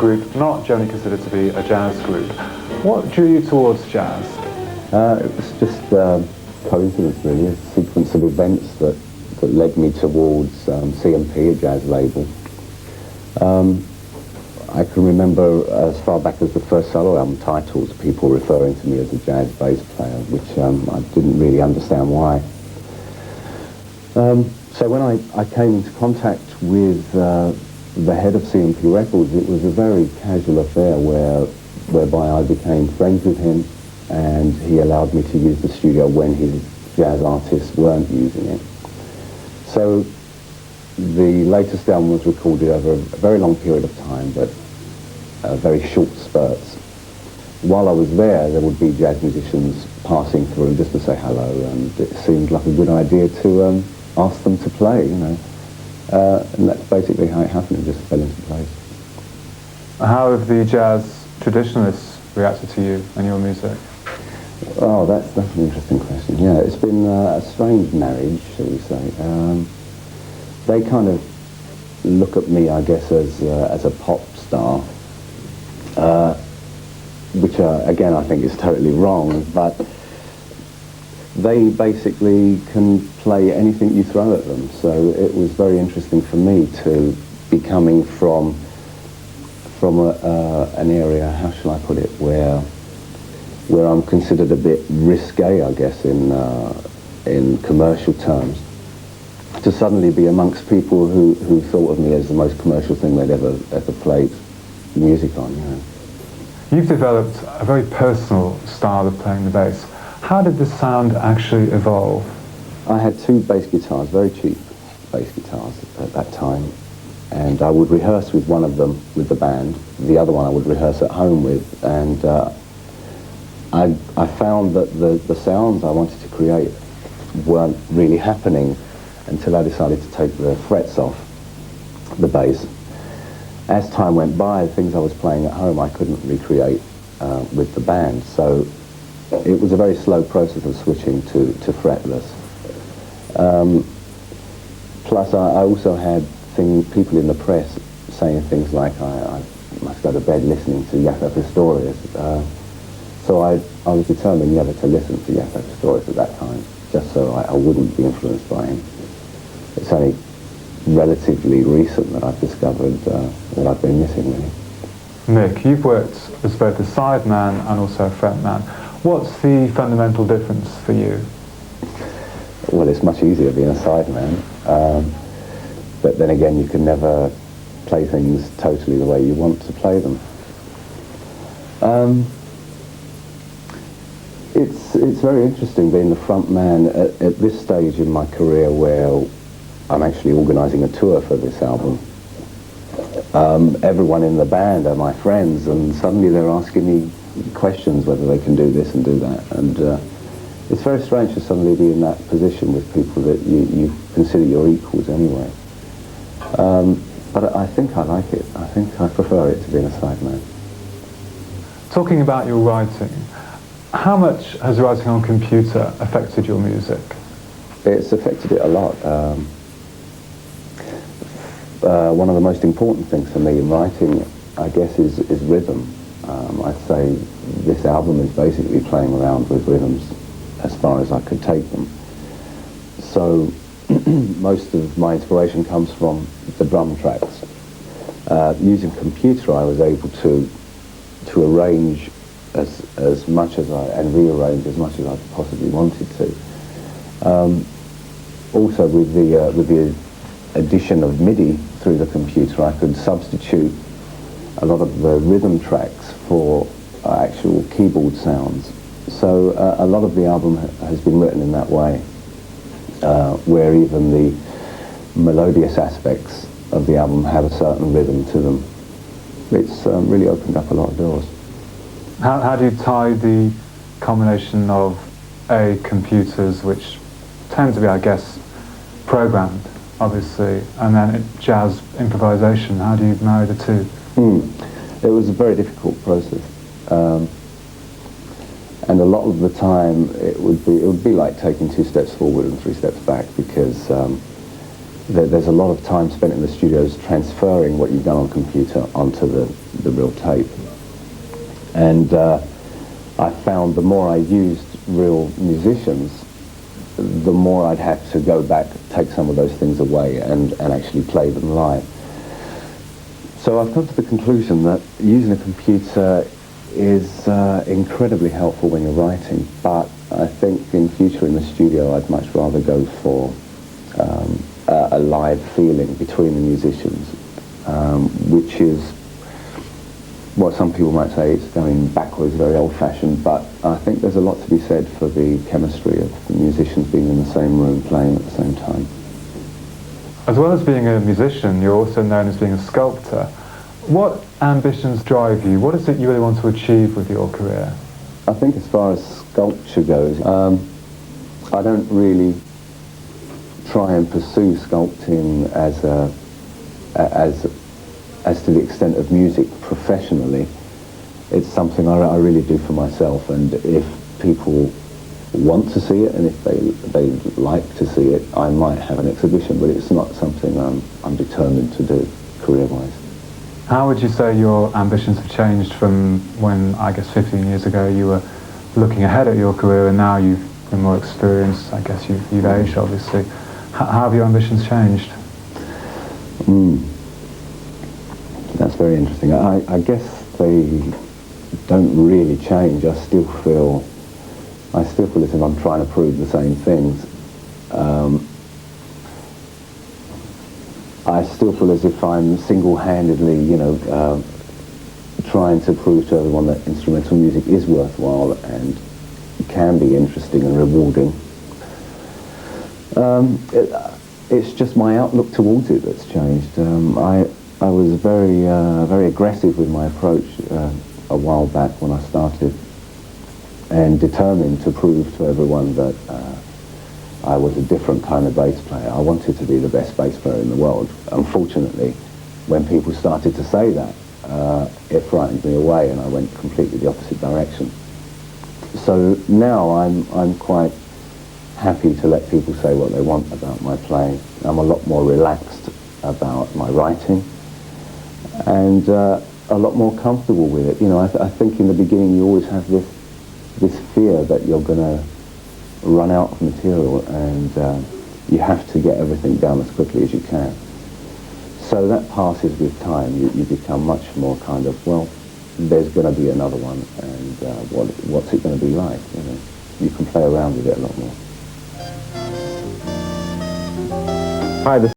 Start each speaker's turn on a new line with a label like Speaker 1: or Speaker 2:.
Speaker 1: group not generally considered to be a jazz group. What drew you towards jazz?
Speaker 2: It was just coincidence, really, a sequence of events that led me towards CMP, a jazz label. I can remember as far back as the first solo album titles, people referring to me as a jazz bass player, which I didn't really understand why. So when I came into contact with the head of CMP Records, it was a very casual affair whereby I became friends with him, and he allowed me to use the studio when his jazz artists weren't using it. So the latest album was recorded over a very long period of time, but very short spurts. While I was there would be jazz musicians passing through just to say hello, and it seemed like a good idea to ask them to play, you know. And that's basically how it happened. It just fell into place.
Speaker 1: How have the jazz traditionalists reacted to you and your music?
Speaker 2: Oh, that's an interesting question. Yeah, it's been a strange marriage, shall we say. They kind of look at me, I guess, as a pop star, which again I think is totally wrong, but they basically can play anything you throw at them. So it was very interesting for me to be coming from an area, how shall I put it, where I'm considered a bit risque, I guess, in commercial terms, to suddenly be amongst people who thought of me as the most commercial thing they'd ever played music on, you know.
Speaker 1: You've developed a very personal style of playing the bass. How did this sound actually evolve?
Speaker 2: I had two bass guitars, very cheap bass guitars at that time, and I would rehearse with one of them with the band. The other one I would rehearse at home with, and I found that the sounds I wanted to create weren't really happening until I decided to take the frets off the bass. As time went by, the things I was playing at home I couldn't recreate with the band, so it was a very slow process of switching to fretless. Plus I also had people in the press saying things like I must go to bed listening to Jaco Pastorius. So I was determined never to listen to Jaco Pastorius at that time, just so I wouldn't be influenced by him. It's only relatively recent that I've discovered what I've been missing, really.
Speaker 1: Mick, you've worked as both a sideman and also a frontman. What's the fundamental difference for you?
Speaker 2: Well, it's much easier being a sideman, but then again, you can never play things totally the way you want to play them. It's very interesting being the front man at this stage in my career, where I'm actually organising a tour for this album. Everyone in the band are my friends, and suddenly they're asking me questions whether they can do this and do that, and it's very strange to suddenly be in that position with people that you consider your equals anyway. But I think I like it. I think I prefer it to being a sideman.
Speaker 1: Talking about your writing, how much has writing on computer affected your music?
Speaker 2: It's affected it a lot. One of the most important things for me in writing, I guess, is rhythm. I'd say this album is basically playing around with rhythms as far as I could take them. So most of my inspiration comes from the drum tracks. Using computer, I was able to arrange as much as and rearrange as much as I possibly wanted to. Also, with the addition of MIDI through the computer, I could substitute a lot of the rhythm tracks for actual keyboard sounds. So a lot of the album has been written in that way, where even the melodious aspects of the album have a certain rhythm to them. It's really opened up a lot of doors.
Speaker 1: How do you tie the combination of computers, which tend to be, I guess, programmed, obviously, and then jazz improvisation? How do you marry the two?
Speaker 2: It was a very difficult process, and a lot of the time it would be like taking 2 steps forward and 3 steps back, because there's a lot of time spent in the studios transferring what you've done on computer onto the real tape. And I found the more I used real musicians, the more I'd have to go back, take some of those things away and actually play them live. So I've come to the conclusion that using a computer is incredibly helpful when you're writing, but I think in future in the studio I'd much rather go for a live feeling between the musicians, which is what some people might say it's going backwards, very old-fashioned, but I think there's a lot to be said for the chemistry of the musicians being in the same room playing at the same time.
Speaker 1: As well as being a musician, you're also known as being a sculptor. What ambitions drive you? What is it you really want to achieve with your career?
Speaker 2: I think as far as sculpture goes, I don't really try and pursue sculpting as to the extent of music professionally. It's something I really do for myself, and if people want to see it and if they like to see it, I might have an exhibition, but it's not something I'm determined to do career-wise.
Speaker 1: How would you say your ambitions have changed from when, I guess 15 years ago, you were looking ahead at your career, and now you've been more experienced? I guess you've aged, obviously. How have your ambitions changed?
Speaker 2: That's very interesting. I guess they don't really change. I still feel as if I'm trying to prove the same things. I still feel as if I'm single-handedly, trying to prove to everyone that instrumental music is worthwhile and can be interesting and rewarding. It's just my outlook towards it that's changed. I was very aggressive with my approach a while back when I started, and determined to prove to everyone that I was a different kind of bass player. I wanted to be the best bass player in the world. Unfortunately, when people started to say that, it frightened me away and I went completely the opposite direction. So now I'm quite happy to let people say what they want about my playing. I'm a lot more relaxed about my writing and a lot more comfortable with it. I think in the beginning you always have this fear that you're going to run out of material and you have to get everything done as quickly as you can. So that passes with time. You become much more kind of, well, there's going to be another one, and what's it going to be like? You can play around with it a lot more. Hi, this